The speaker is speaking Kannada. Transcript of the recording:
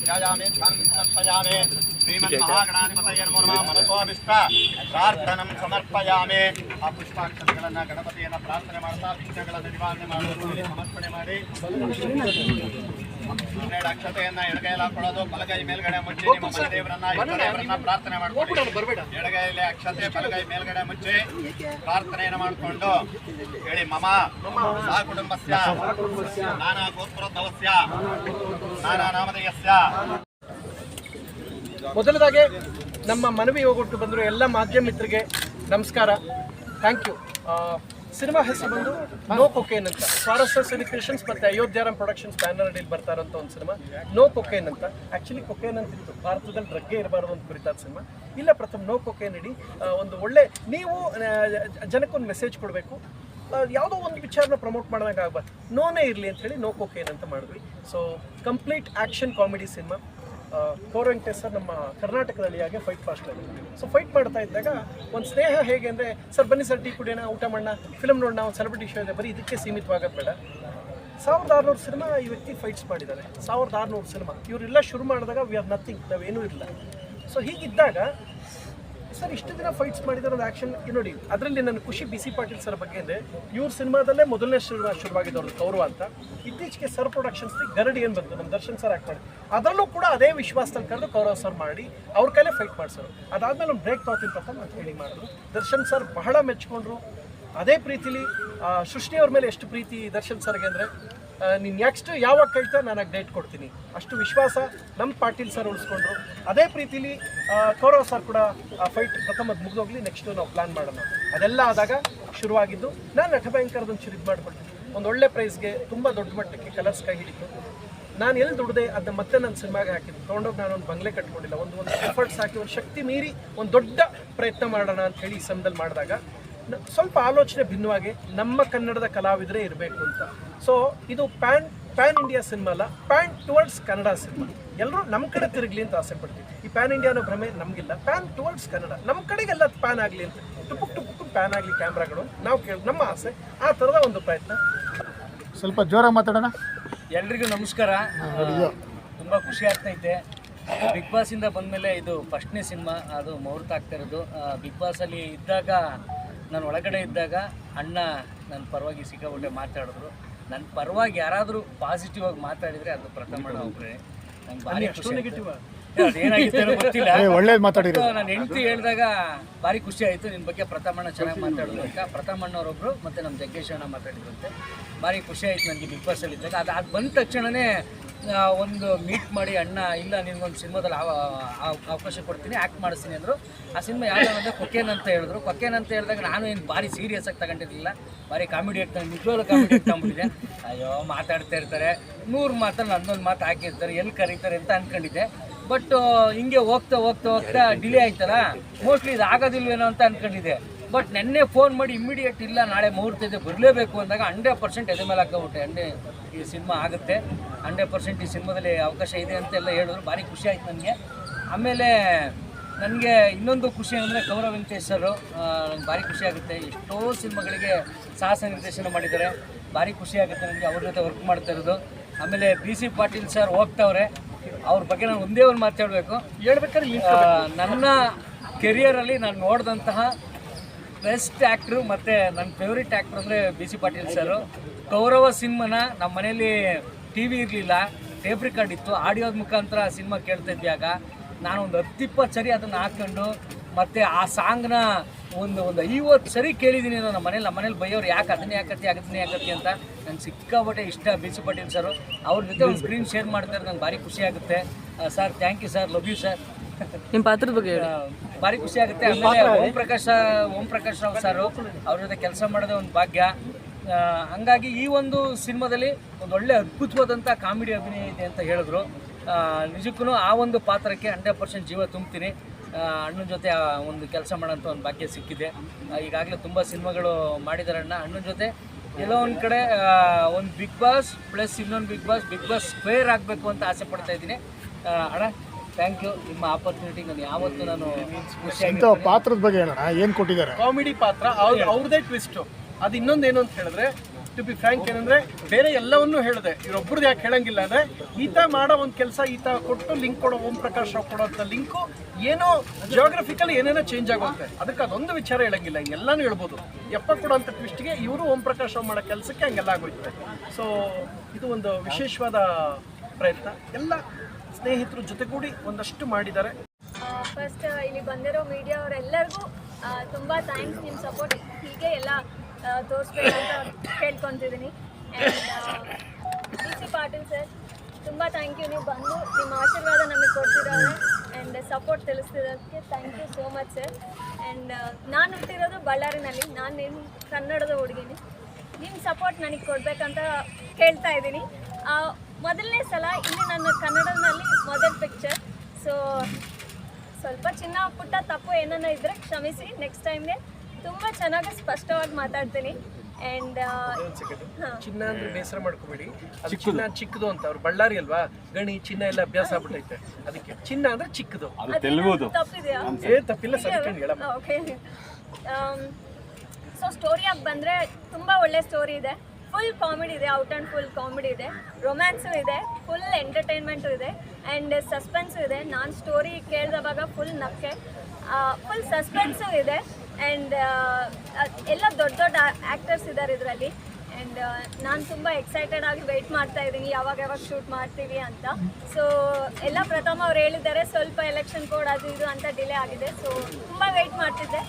ध्यायामि ध्यानं समर्पयामि श्रीमन्महागणाधिपतये नमो नमः मनसोऽभिष्ट ಪ್ರಾರ್ಥನಂ ಸಮರ್ಪಯಾಮಿ ಆ ಪುಷ್ಪಾಕ್ಷತೆಗಳನ್ನು ಗಣಪತಿಯನ್ನು ಪ್ರಾರ್ಥನೆ ಮಾಡ್ತಾ ವಿಘ್ನಗಳನ್ನು ನಿವಾರಣೆ ಮಾಡುವುದು ಸಮರ್ಪಣೆ ಮಾಡಿ 12 ಅಕ್ಷತೆಯನ್ನ ಎಡಗೈಯಲ್ಲಿ ಹಾಕೊಳ್ಳೋದು ಬಲಗೈ ಮೇಲ್ಗಡೆ ಮುಚ್ಚಿ ನಿಮ್ಮ ಮನೆದೇವರನ್ನ ಪ್ರಾರ್ಥನೆ ಮಾಡ್ಕೊಳ್ಳಿ ಎಡಗೈಯಲ್ಲಿ ಅಕ್ಷತೆ ಬಲಗೈ ಮೇಲ್ಗಡೆ ಮುಚ್ಚಿ ಪ್ರಾರ್ಥನೆಯನ್ನು ಮಾಡಿಕೊಂಡು ಹೇಳಿ ಮಮ ಸಹ ಕುಟುಂಬಸ್ಯ ನಾನಾ ಗೋತ್ರೋದ್ಭವಸ್ಯ ನಾನಾ ನಾಮಧೇಯಸ್ಯ. ಮೊದಲದಾಗಿ ನಮ್ಮ ಮನವಿ ಹೋಗೊಟ್ಟು ಬಂದರು ಎಲ್ಲ ಮಾಧ್ಯಮ ಮಿತ್ರರಿಗೆ ನಮಸ್ಕಾರ, ಥ್ಯಾಂಕ್ ಯು. ಸಿನಿಮಾ ಹೆಸರು ಬಂದು ನೋ ಕೊಕೇನ್ ಅಂತ, ಸ್ವಾರಸ್ಯ ಸೆಲಿಬ್ರೇಷನ್ಸ್ ಮತ್ತು ಅಯೋಧ್ಯಾರಾಮ್ ಪ್ರೊಡಕ್ಷನ್ಸ್ ಬ್ಯಾನರ್ ಅಡಿಯಲ್ಲಿ ಬರ್ತಾ ಇರೋಂಥ ಒಂದು ಸಿನಿಮಾ ನೋ ಕೊಕೇನ್ ಅಂತ. ಆ್ಯಕ್ಚುಲಿ ಕೊಕೇನ್ ಅಂತ ಇತ್ತು, ಭಾರತದಲ್ಲಿ ಡ್ರಗ್ಗೆ ಇರಬಾರ್ದು ಅಂತ ಕುರಿತಾದ ಸಿನಿಮಾ. ಇಲ್ಲ ಪ್ರಥಮ ನೋ ಕೊಕೇನ್ ಇಡಿ ಒಂದು ಒಳ್ಳೆ ನೀವು ಜನಕ್ಕೊಂದು ಮೆಸೇಜ್ ಕೊಡಬೇಕು, ಯಾವುದೋ ಒಂದು ವಿಚಾರನ ಪ್ರಮೋಟ್ ಮಾಡಿದಾಗ ಆಗ್ಬಾರ್ದು, ನೋನೇ ಇರಲಿ ಅಂತ ಹೇಳಿ ನೋ ಕೊಕೇನ್ ಅಂತ ಮಾಡಿದ್ವಿ. So complete action comedy cinema. Kaurav Venkatesh sir ನಮ್ಮ ಕರ್ನಾಟಕದಲ್ಲಿ ಹಾಗೆ ಫೈಟ್ ಫಾಸ್ಟ್ ಆಗಿ ಸೊ ಫೈಟ್ ಮಾಡ್ತಾ ಇದ್ದಾಗ ಒಂದು ಸ್ನೇಹ ಹೇಗೆ ಅಂದರೆ, ಸರ್ ಬನ್ನಿ ಸರ್ ಟೀ ಕುಡಿಯೋಣ, ಊಟ ಮಾಡೋಣ, ಫಿಲ್ಮ್ ನೋಡೋಣ, ಒಂದು ಸೆಲೆಬ್ರಿಟಿ ಶೋ ಇದೆ, ಬರೀ ಇದಕ್ಕೆ ಸೀಮಿತವಾಗೋದು ಬೇಡ. 1600 ಸಿನಿಮಾ ಈ ವ್ಯಕ್ತಿ ಫೈಟ್ಸ್ ಮಾಡಿದ್ದಾರೆ. 1600 ಸಿನಿಮಾ ಇವರೆಲ್ಲ ಶುರು ಮಾಡಿದಾಗ ವಿ ಆರ್ ನಥಿಂಗ್, ನಾವೇನೂ ಇಲ್ಲ. ಸೊ ಹೀಗಿದ್ದಾಗ ಸರ್ ಇಷ್ಟು ದಿನ ಫೈಟ್ಸ್ ಮಾಡಿದಾರೆ ಒಂದು ಆ್ಯಕ್ಷನ್ ನೋಡಿ. ಅದರಲ್ಲಿ ನನ್ನ ಖುಷಿ ಬಿ ಸಿ ಪಾಟೀಲ್ ಸರ್ ಬಗ್ಗೆ ಅಂದರೆ, ಇವ್ರ ಸಿನಿಮಾದಲ್ಲೇ ಮೊದಲನೇ ಶುರುವಾಗಿದ್ದವ್ರು ಕೌರವ ಅಂತ. ಇತ್ತೀಚೆಗೆ ಸರ್ ಪ್ರೊಡಕ್ಷನ್ಸ್ ಗರಡಿ ಏನು ಬಂತು, ನಮ್ಮ ದರ್ಶನ್ ಸರ್ ಆ್ಯಕ್ಟ್ ಮಾಡಿ, ಅದರಲ್ಲೂ ಕೂಡ ಅದೇ ವಿಶ್ವಾಸದಲ್ಲಿ ಕರೆದು ಕೌರವ್ ಸರ್ ಮಾಡಿ ಅವ್ರ ಕೈಲೇ ಫೈಟ್ ಮಾಡಿಸೋರು. ಅದಾದಮೇಲೆ ಒಂದು ಬ್ರೇಕ್ ತಗೋತೀನಿ ಅಂತ ಹೇಳಿ ಮಾಡಿದ್ರು. ದರ್ಶನ್ ಸರ್ ಬಹಳ ಮೆಚ್ಕೊಂಡ್ರು. ಅದೇ ಪ್ರೀತಿಲಿ ಸೃಷ್ಟಿಯವ್ರ ಮೇಲೆ ಎಷ್ಟು ಪ್ರೀತಿ ದರ್ಶನ್ ಸರ್ಗೆ ಅಂದರೆ, ನೀನು ನೆಕ್ಸ್ಟ್ ಯಾವಾಗ ಕೇಳ್ತಾ ನಾನು ಡೇಟ್ ಕೊಡ್ತೀನಿ ಅಷ್ಟು ವಿಶ್ವಾಸ ನಮ್ಮ ಪಾಟೀಲ್ ಸರ್ ಉಳಿಸ್ಕೊಂಡ್ರು. ಅದೇ ಪ್ರೀತಿಲಿ ಕೌರವ್ ಸರ್ ಕೂಡ ಫೈಟ್ ಪ್ರಥಮದ ಮುಗಿದೋಗ್ಲಿ, ನೆಕ್ಸ್ಟು ನಾವು ಪ್ಲ್ಯಾನ್ ಮಾಡೋಣ. ಅದೆಲ್ಲ ಆದಾಗ ಶುರುವಾಗಿದ್ದು ನಾನು ನಟಭಯಂಕರದೊಂದು ಶುರು ಮಾಡಿಕೊಡ್ತೀನಿ. ಒಂದು ಒಳ್ಳೆ ಪ್ರೈಸ್ಗೆ ತುಂಬ ದೊಡ್ಡ ಮಟ್ಟಕ್ಕೆ ಕಲರ್ಸ್ ಕೈ ಹಿಡಿತು. ನಾನು ಎಲ್ಲಿ ದುಡ್ದೆ ಅದನ್ನ ಮತ್ತೆ ನನ್ನ ಸಿನಿಮಾಗೆ ಹಾಕಿದ್ದು, ತೊಗೊಂಡೋಗಿ ನಾನು ಒಂದು ಬಂಗ್ಲೆ ಕಟ್ಕೊಂಡಿಲ್ಲ, ಒಂದು ಎಫರ್ಟ್ಸ್ ಹಾಕಿ ಒಂದು ಶಕ್ತಿ ಮೀರಿ ಒಂದು ದೊಡ್ಡ ಪ್ರಯತ್ನ ಮಾಡೋಣ ಅಂತ ಹೇಳಿ ಈ ಸಮಯದಲ್ಲಿ ಮಾಡಿದಾಗ ಸ್ವಲ್ಪ ಆಲೋಚನೆ ಭಿನ್ನವಾಗಿ ನಮ್ಮ ಕನ್ನಡದ ಕಲಾವಿದರೇ ಇರಬೇಕು ಅಂತ. ಸೊ ಇದು ಪ್ಯಾನ್ ಇಂಡಿಯಾ ಸಿನಿಮಾ ಅಲ್ಲ, ಪ್ಯಾನ್ ಟುವರ್ಡ್ಸ್ ಕನ್ನಡ ಸಿನಿಮಾ. ಎಲ್ಲರೂ ನಮ್ಮ ಕಡೆ ತಿರುಗಲಿ ಅಂತ ಆಸೆ ಪಡ್ತೀವಿ. ಈ ಪ್ಯಾನ್ ಇಂಡಿಯಾ ಅನ್ನೋ ಭ್ರಮೆ ನಮಗಿಲ್ಲ. ಪ್ಯಾನ್ ಟುವರ್ಡ್ಸ್ ಕನ್ನಡ, ನಮ್ಮ ಕಡೆಗೆಲ್ಲ ಪ್ಯಾನ್ ಆಗಲಿ ಅಂತ, ಟುಪುಕ್ ಪ್ಯಾನ್ ಆಗಲಿ ಕ್ಯಾಮ್ರಾಗಳು, ನಾವು ನಮ್ಮ ಆಸೆ. ಆ ಥರದ ಒಂದು ಪ್ರಯತ್ನ. ಸ್ವಲ್ಪ ಜೋರಾಗಿ ಮಾತಾಡೋಣ. ಎಲ್ರಿಗೂ ನಮಸ್ಕಾರ. ತುಂಬ ಖುಷಿ ಆಗ್ತೈತೆ. ಬಿಗ್ ಬಾಸಿಂದ ಬಂದಮೇಲೆ ಇದು ಫಸ್ಟ್ನೇ ಸಿನಿಮಾ, ಅದು ಮುಹೂರ್ತ ಆಗ್ತಾ ಇರೋದು. ಬಿಗ್ ಬಾಸಲ್ಲಿ ಇದ್ದಾಗ, ನಾನು ಒಳಗಡೆ ಇದ್ದಾಗ ಅಣ್ಣ ನನ್ನ ಪರವಾಗಿ ಸಿಕ್ಕಾಪಟ್ಟೆ ಮಾತಾಡಿದ್ರು. ನನ್ನ ಪರವಾಗಿ ಯಾರಾದರೂ ಪಾಸಿಟಿವ್ ಆಗಿ ಮಾತಾಡಿದರೆ ಅದು ಪ್ರಥಮ ಒಬ್ಬರೇ. ನಂಗೆ ಭಾರಿ ಖುಷಿ. ಅದೇನಾಗಿತ್ತು ಗೊತ್ತಿಲ್ಲ, ಒಳ್ಳೇದು ಮಾತಾಡಿದ್ರು. ನಾನು ಹೆಂಡತಿ ಹೇಳಿದಾಗ ಭಾರಿ ಖುಷಿ ಆಯಿತು. ನಿನ್ನ ಬಗ್ಗೆ ಪ್ರಥಮಣ್ಣ ಚೆನ್ನಾಗಿ ಮಾತಾಡಿದ್ರು ಅಂತ ಪ್ರಥಮಣ್ಣವರೊಬ್ಬರು ಮತ್ತು ನಮ್ಮ ಜಗ್ಗೇಶ್ ಅಣ್ಣ ಮಾತಾಡಿದ್ರಂತೆ. ಭಾರಿ ಖುಷಿ ಆಯಿತು ನನಗೆ ಬಿಗ್ ಬಾಸಲ್ಲಿ ಇದ್ದಾಗ. ಅದು ಬಂದ ತಕ್ಷಣವೇ ಒಂದು ಮೀಟ್ ಮಾಡಿ, ಅಣ್ಣ ಇಲ್ಲ ನಿನ್ಗೊಂದು ಸಿನಿಮಾದಲ್ಲಿ ಅವಕಾಶ ಕೊಡ್ತೀನಿ, ಆ್ಯಕ್ಟ್ ಮಾಡಿಸ್ತೀನಿ ಅಂದರು. ಆ ಸಿನಿಮಾ ಯಾವುದು ಅಂದರೆ ಕೊಕೇನ್ ಅಂತ ಹೇಳಿದ್ರು. ಕೊಕೇನ್ ಅಂತ ಹೇಳಿದಾಗ ನಾನು ಏನು ಭಾರಿ ಸೀರಿಯಸ್ ಆಗಿ ತಗೊಂಡಿರಲಿಲ್ಲ, ಭಾರಿ ಕಾಮಿಡಿ ಆಗ್ತಾನೆ, ನಿಜವಾಗ್ಲೂ ಕಾಮಿಡಿ ಆಗ್ತಾಗ್ಬಿಟ್ಟಿದೆ. ಅಯ್ಯೋ ಮಾತಾಡ್ತಾ ಇರ್ತಾರೆ, 100 ಮಾತಲ್ಲಿ ನನ್ನೊಂದು ಮಾತು ಹಾಕಿರ್ತಾರೆ, ಎಲ್ಲಿ ಕರೀತಾರೆ ಅಂತ ಅಂದ್ಕೊಂಡಿದ್ದೆ. ಬಟ್ ಹಿಂಗೆ ಹೋಗ್ತಾ ಡಿಲೇ ಆಯ್ತಲ್ಲ, ಮೋಸ್ಟ್ಲಿ ಇದು ಆಗೋದಿಲ್ವೇನೋ ಅಂತ ಅಂದ್ಕೊಂಡಿದ್ದೆ. ಬಟ್ ನೆನ್ನೆ ಫೋನ್ ಮಾಡಿ ಇಮ್ಮಿಡಿಯೇಟ್ ಇಲ್ಲ ನಾಳೆ ಮುಹೂರ್ತ ಇದೆ ಬರಲೇಬೇಕು ಅಂದಾಗ 100% ಎದೆ ಮೇಲೆ ಹಾಕೋಬಿಟ್ಟೆ. ಈ ಸಿನಿಮಾ ಆಗುತ್ತೆ, 100% ಈ ಸಿನಿಮಾದಲ್ಲಿ ಅವಕಾಶ ಇದೆ ಅಂತೆಲ್ಲ ಹೇಳಿದ್ರು. ಭಾರಿ ಖುಷಿ ಆಯ್ತು ನನಗೆ. ಆಮೇಲೆ ನನಗೆ ಇನ್ನೊಂದು ಖುಷಿ ಅಂದರೆ ಕೌರವ್ ವೆಂಕಟೇಶ್ ಸರ್, ನನಗೆ ಭಾರಿ ಖುಷಿ ಆಗುತ್ತೆ. ಎಷ್ಟೋ ಸಿನಿಮಾಗಳಿಗೆ ಸಾಹಸ ನಿರ್ದೇಶನ ಮಾಡಿದ್ದಾರೆ, ಭಾರಿ ಖುಷಿ ಆಗುತ್ತೆ ನನಗೆ ಅವ್ರ ಜೊತೆ ವರ್ಕ್ ಮಾಡ್ತಾ ಇರೋದು. ಆಮೇಲೆ ಬಿ ಸಿ ಪಾಟೀಲ್ ಸರ್ ಹೋಗ್ತಾವ್ರೆ, ಅವ್ರ ಬಗ್ಗೆ ನಾನು ಒಂದೇ ಒಂದು ಮಾತಾಡಬೇಕು. ಹೇಳ್ಬೇಕಾದ್ರೆ ನನ್ನ ಕೆರಿಯರಲ್ಲಿ ನಾನು ನೋಡಿದಂತಹ ಬೆಸ್ಟ್ ಆ್ಯಕ್ಟ್ರು ಮತ್ತು ನನ್ನ ಫೇವ್ರೇಟ್ ಆ್ಯಕ್ಟ್ರು ಅಂದರೆ ಬಿ ಸಿ ಪಾಟೀಲ್ ಸರು. ಕೌರವ ಸಿನಿಮಾನ ನಮ್ಮ ಮನೇಲಿ ಟಿ ವಿ ಇರಲಿಲ್ಲ, ಟೇಪ್ ರೆಕಾರ್ಡ್ ಇತ್ತು, ಆಡಿಯೋದ ಮುಖಾಂತರ ಸಿನಿಮಾ ಕೇಳ್ತಾ ಇದ್ದಾಗ ನಾನು ಒಂದು 10-20 ಸರಿ ಅದನ್ನು ಹಾಕ್ಕೊಂಡು ಮತ್ತು ಆ ಸಾಂಗ್ನ ಒಂದು 50 ಸರಿ ಕೇಳಿದ್ದೀನಿ. ನಮ್ಮ ಮನೇಲಿ ಬೈಯೋರು, ಯಾಕೆ ಅದನ್ನೇ ಯಾಕತ್ತಿ ಅಂತ. ನಂಗೆ ಸಿಕ್ಕಾಪಟ್ಟೆ ಇಷ್ಟ ಬಿ ಸಿ ಪಾಟೀಲ್ ಸರು. ಅವ್ರ ಜೊತೆ ಒಂದು ಸ್ಕ್ರೀನ್ ಶೇರ್ ಮಾಡ್ತಾರೆ, ನಂಗೆ ಭಾರಿ ಖುಷಿ ಆಗುತ್ತೆ. Sir thank you sir, love you sir. ನಿಮ್ಮ ಪಾತ್ರದ ಬಗ್ಗೆ ಭಾರಿ ಖುಷಿ ಆಗುತ್ತೆ. ಆಮೇಲೆ ಓಂ ಪ್ರಕಾಶ್ ರಾವ್ ಸರು, ಅವ್ರ ಜೊತೆ ಕೆಲಸ ಮಾಡೋದೇ ಒಂದು ಭಾಗ್ಯ. ಹಂಗಾಗಿ ಈ ಒಂದು ಸಿನಿಮಾದಲ್ಲಿ ಒಂದು ಒಳ್ಳೆ ಅದ್ಭುತವಾದಂಥ ಕಾಮಿಡಿ ಅಭಿನಯ ಇದೆ ಅಂತ ಹೇಳಿದ್ರು. ನಿಜಕ್ಕೂ ಆ ಒಂದು ಪಾತ್ರಕ್ಕೆ 100% ಜೀವ ತುಂಬ್ತೀನಿ. ಅಣ್ಣನ ಜೊತೆ ಒಂದು ಕೆಲಸ ಮಾಡೋಂಥ ಒಂದು ಭಾಗ್ಯ ಸಿಕ್ಕಿದೆ. ಈಗಾಗಲೇ ತುಂಬ ಸಿನಿಮಾಗಳು ಮಾಡಿದ್ದಾರೆ ಅಣ್ಣ. ಅಣ್ಣನ ಜೊತೆ ಎಲ್ಲೋ ಒಂದು ಕಡೆ ಒಂದು ಬಿಗ್ ಬಾಸ್ ಪ್ಲಸ್ ಇನ್ನೊಂದು ಬಿಗ್ ಬಾಸ್ ಸ್ಕ್ವೇರ್ ಆಗಬೇಕು ಅಂತ ಆಸೆ ಪಡ್ತಾ ಇದ್ದೀನಿ ಅಣ್ಣ. Thank you. ನಿಮ್ಮ ಆಪರ್ಚುನಿಟಿ ನಾನು ಯಾವತ್ತೂ ನಾನು ಖುಷಿಯಾಗಿ. ಪಾತ್ರದ ಬಗ್ಗೆ ಏನು ಕೊಟ್ಟಿದ್ದಾರೆ? ಕಾಮಿಡಿ ಪಾತ್ರ, ಅವ್ರದೇ ಟ್ವಿಸ್ಟು. ಅದು ಇನ್ನೊಂದೇನು ಅಂತ ಹೇಳಿದ್ರೆ, ಟು ಬಿ ಫ್ರ್ಯಾಂಕ್ ಏನಂದ್ರೆ ಬೇರೆ ಎಲ್ಲವನ್ನೂ ಹೇಳಿದೆ, ಇವರೊಬ್ಬರದ್ದು ಯಾಕೆ ಹೇಳಂಗಿಲ್ಲ ಅಂದ್ರೆ ಈತ ಮಾಡೋ ಒಂದು ಕೆಲಸ ಈತ ಕೊಟ್ಟು ಲಿಂಕ್ ಕೊಡೋ ಓಂ ಪ್ರಕಾಶ್ ರಾವ್ ಕೊಡೋಂಥ ಲಿಂಕು ಏನೋ ಜಿಯೋಗ್ರಫಿಕಲಿ ಏನೇನೋ ಚೇಂಜ್ ಆಗುತ್ತೆ, ಅದಕ್ಕೆ ಅದೊಂದು ವಿಚಾರ ಹೇಳಂಗಿಲ್ಲ, ಎಲ್ಲಾನು ಹೇಳ್ಬೋದು. ಯಪ್ಪ ಕೊಡೋಂಥ ಟ್ವಿಸ್ಟ್ಗೆ ಇವರು ಓಂ ಪ್ರಕಾಶ್ ರಾವ್ ಮಾಡೋ ಕೆಲಸಕ್ಕೆ ಹಂಗೆಲ್ಲ ಆಗೋಯ್ತು. ಸೊ ಇದು ಒಂದು ವಿಶೇಷವಾದ ಪ್ರಯತ್ನ, ಎಲ್ಲ ಸ್ನೇಹಿತರು ಜೊತೆಗೂಡಿ ಒಂದಷ್ಟು ಮಾಡಿದ್ದಾರೆ. ಫಸ್ಟ್ ಇಲ್ಲಿ ಬಂದಿರೋ ಮೀಡಿಯಾ ಅವರೆಲ್ಲರಿಗೂ ತುಂಬ ಥ್ಯಾಂಕ್ಸ್. ನಿಮ್ಮ ಸಪೋರ್ಟ್ ಹೀಗೆ ಎಲ್ಲ ತೋರಿಸ್ಬೇಕು ಅಂತ ಕೇಳ್ಕೊತಿದ್ದೀನಿ. And D C. ಪಾಟೀಲ್ ಸರ್ ತುಂಬ ಥ್ಯಾಂಕ್ ಯು, ನೀವು ಬಂದು ನಿಮ್ಮ ಆಶೀರ್ವಾದ ನಮಗೆ ಕೊಡ್ತಿರೋರೆ ಆ್ಯಂಡ್ ಸಪೋರ್ಟ್ ತಿಳಿಸ್ತಿರೋದಕ್ಕೆ thank you so much sir. And ನಾನು ಹುಟ್ಟಿರೋದು ಬಳ್ಳಾರಿನಲ್ಲಿ, ನಾನು ನಿಮ್ಮ ಕನ್ನಡದ ಹುಡುಗಿನಿ, ನಿಮ್ಮ ಸಪೋರ್ಟ್ ನನಗೆ ಕೊಡಬೇಕಂತ ಕೇಳ್ತಾ ಇದ್ದೀನಿ. ಮೊದಲನೇ ಸಲ ಇಲ್ಲಿ ನನ್ನ ಕನ್ನಡದಲ್ಲಿ ಮೊದಲ ಪಿಕ್ಚರ್, ಸೊ ಸ್ವಲ್ಪ ಚಿನ್ನ ಪುಟ್ಟ ತಪ್ಪು ಏನನ್ನ ಇದ್ದರೆ ಕ್ಷಮಿಸಿ. ನೆಕ್ಸ್ಟ್ ಟೈಮ್ಗೆ ತುಂಬ ಚೆನ್ನಾಗಿ ಸ್ಪಷ್ಟವಾಗಿ ಮಾತಾಡ್ತೀನಿ. ಆ್ಯಂಡ್ ಚಿನ್ನ ಅಂದ್ರೆ ಬೇಸರ ಮಾಡ್ಕೋಬೇಡಿ, ಅದು ಚಿನ್ನ ಚಿಕ್ಕದು ಅಂತ, ಅವ್ರು ಬಳ್ಳಾರಿ ಅಲ್ವಾ, ಗಣಿ ಚಿನ್ನ ಎಲ್ಲ ಅಭ್ಯಾಸ ಆಗ್ಬಿಟ್ಟೈತೆ, ಅದಕ್ಕೆ ಚಿನ್ನ ಅಂದ್ರೆ ಚಿಕ್ಕದು. ತಪ್ಪಿದೆಯಾ? ತಪ್ಪಿಲ್ಲ ಸರ್, ಹೇಳಮ್ಮ. ಓಕೆ, ಸೊ ಸ್ಟೋರಿಯಾಗಿ ಬಂದರೆ ತುಂಬ ಒಳ್ಳೆ ಸ್ಟೋರಿ ಇದೆ, ಫುಲ್ ಕಾಮಿಡಿ ಇದೆ, ಔಟ್ ಆ್ಯಂಡ್ ಫುಲ್ ಕಾಮಿಡಿ ಇದೆ, ರೊಮ್ಯಾನ್ಸು ಇದೆ, ಫುಲ್ ಎಂಟರ್ಟೈನ್ಮೆಂಟು ಇದೆ ಆ್ಯಂಡ್ ಸಸ್ಪೆನ್ಸು ಇದೆ. ನಾನು ಸ್ಟೋರಿ ಕೇಳಿದವಾಗ ಫುಲ್ ನಕ್ಕೆ, ಫುಲ್ ಸಸ್ಪೆನ್ಸು ಇದೆ ಆ್ಯಂಡ್ ಎಲ್ಲ ದೊಡ್ಡ ದೊಡ್ಡ ಆ್ಯಕ್ಟರ್ಸ್ ಇದ್ದಾರೆ ಇದರಲ್ಲಿ. ಆ್ಯಂಡ್ ನಾನು ತುಂಬ ಎಕ್ಸೈಟೆಡ್ ಆಗಿ ವೆಯ್ಟ್ ಮಾಡ್ತಾ ಇದ್ದೀನಿ ಯಾವಾಗ ಶೂಟ್ ಮಾಡ್ತೀವಿ ಅಂತ. ಸೊ ಎಲ್ಲ ಪ್ರಥಮ ಅವ್ರು ಹೇಳಿದ್ದಾರೆ ಸ್ವಲ್ಪ ಎಲೆಕ್ಷನ್ ಕೋಡ್ ಅದು ಇದು ಅಂತ ಡಿಲೇ ಆಗಿದೆ, ಸೊ ತುಂಬ ವೆಯ್ಟ್ ಮಾಡ್ತಿದ್ದೆ.